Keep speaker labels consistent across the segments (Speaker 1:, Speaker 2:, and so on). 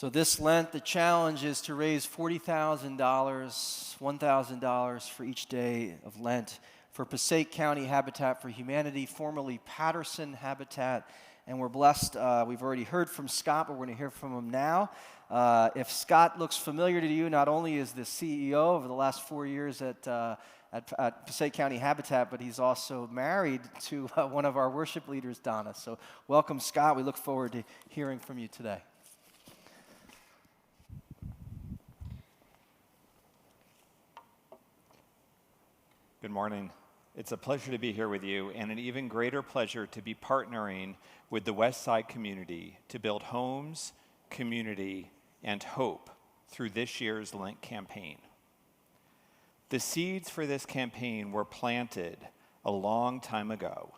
Speaker 1: So this Lent, the challenge is to raise $40,000, $1,000 for each day of Lent for Passaic County Habitat for Humanity, formerly Patterson Habitat. And we're blessed. We've already heard from Scott, but we're going to hear from him now. If Scott looks familiar to you, not only is the CEO over the last 4 years at Passaic County Habitat, but he's also married to one of our worship leaders, Donna. So welcome, Scott. We look forward to hearing from you today.
Speaker 2: Good morning. It's a pleasure to be here with you, and an even greater pleasure to be partnering with the West Side community to build homes, community, and hope through this year's Lent campaign. The seeds for this campaign were planted a long time ago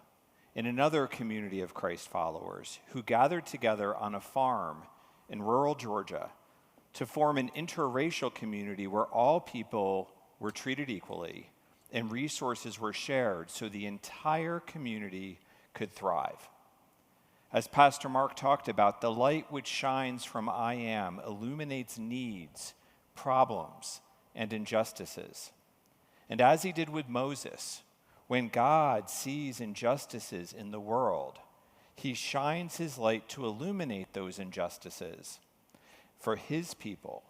Speaker 2: in another community of Christ followers who gathered together on a farm in rural Georgia to form an interracial community where all people were treated equally and resources were shared so the entire community could thrive. As Pastor Mark talked about, the light which shines from I Am illuminates needs, problems, and injustices. And as he did with Moses, when God sees injustices in the world, he shines his light to illuminate those injustices for his people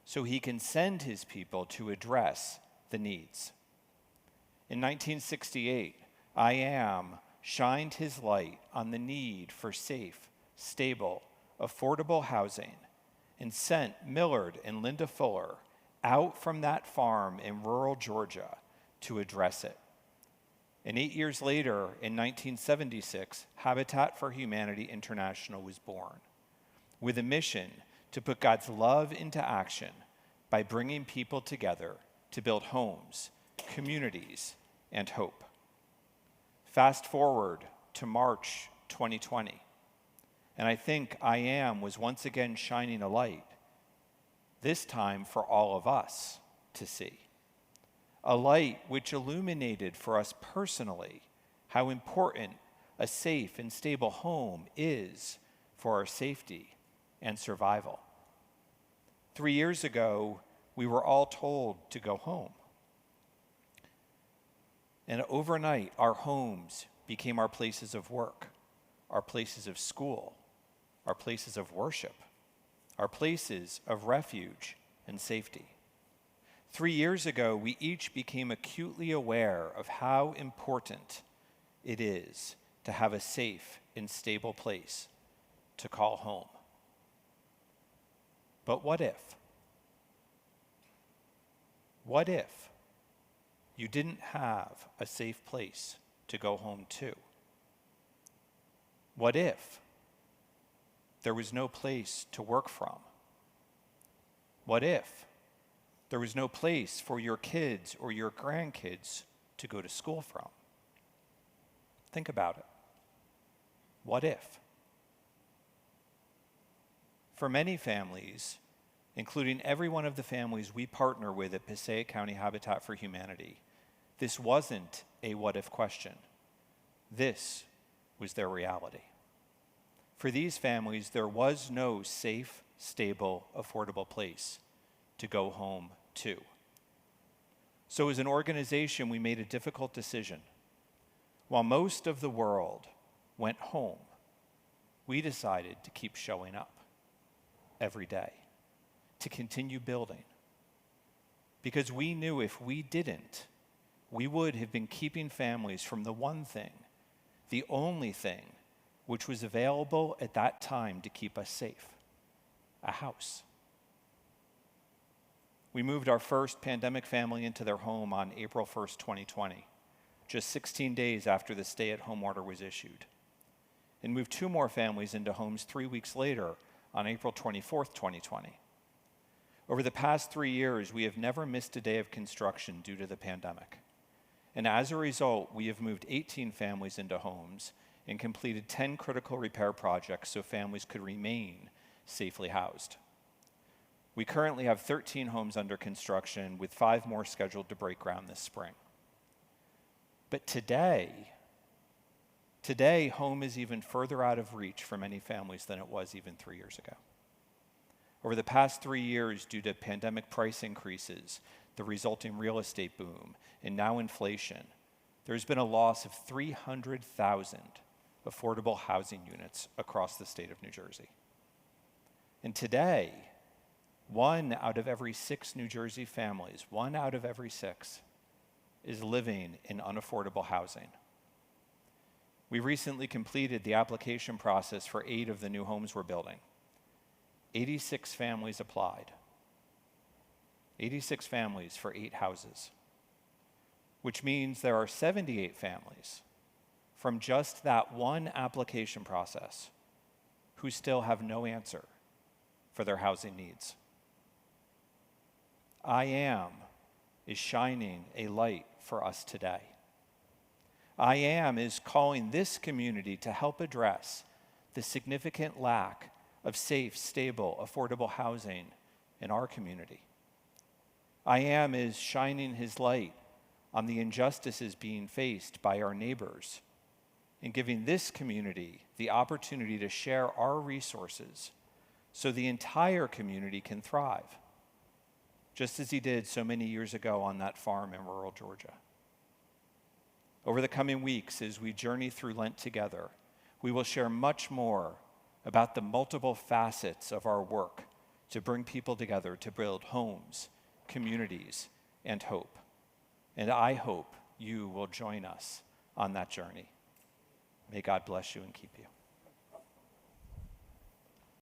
Speaker 2: so he can send his people to address the needs. In 1968, I Am shined his light on the need for safe, stable, affordable housing and sent Millard and Linda Fuller out from that farm in rural Georgia to address it. And 8 years later, in 1976, Habitat for Humanity International was born with a mission to put God's love into action by bringing people together to build homes, communities, and hope. Fast forward to March 2020, and I think I Am was once again shining a light, this time for all of us to see. A light which illuminated for us personally how important a safe and stable home is for our safety and survival. 3 years ago, we were all told to go home. And overnight, our homes became our places of work, our places of school, our places of worship, our places of refuge and safety. 3 years ago, we each became acutely aware of how important it is to have a safe and stable place to call home. But what if? What if you didn't have a safe place to go home to? What if there was no place to work from? What if there was no place for your kids or your grandkids to go to school from? Think about it. What if? For many families, including every one of the families we partner with at Passaic County Habitat for Humanity, this wasn't a what-if question. This was their reality. For these families, there was no safe, stable, affordable place to go home to. So as an organization, we made a difficult decision. While most of the world went home, we decided to keep showing up every day, to continue building. Because we knew if we didn't, we would have been keeping families from the one thing, the only thing, which was available at that time to keep us safe: a house. We moved our first pandemic family into their home on April 1st, 2020, just 16 days after the stay-at-home order was issued, and moved 2 more families into homes 3 weeks later on April 24th, 2020. Over the past 3 years, we have never missed a day of construction due to the pandemic. And as a result, we have moved 18 families into homes and completed 10 critical repair projects so families could remain safely housed. We currently have 13 homes under construction, with 5 more scheduled to break ground this spring. But today, home is even further out of reach for many families than it was even 3 years ago. Over the past 3 years, due to pandemic price increases, the resulting real estate boom, and now inflation, there's been a loss of 300,000 affordable housing units across the state of New Jersey. And today, 1 out of every 6 New Jersey families, 1 out of every 6, is living in unaffordable housing. We recently completed the application process for 8 of the new homes we're building. 86 families applied. 86 families for 8 houses, which means there are 78 families from just that one application process who still have no answer for their housing needs. I Am is shining a light for us today. I Am is calling this community to help address the significant lack of safe, stable, affordable housing in our community. I Am is shining his light on the injustices being faced by our neighbors and giving this community the opportunity to share our resources so the entire community can thrive, just as he did so many years ago on that farm in rural Georgia. Over the coming weeks, as we journey through Lent together, we will share much more about the multiple facets of our work to bring people together to build homes, communities, and hope. And I hope you will join us on that journey. May God bless you and keep you.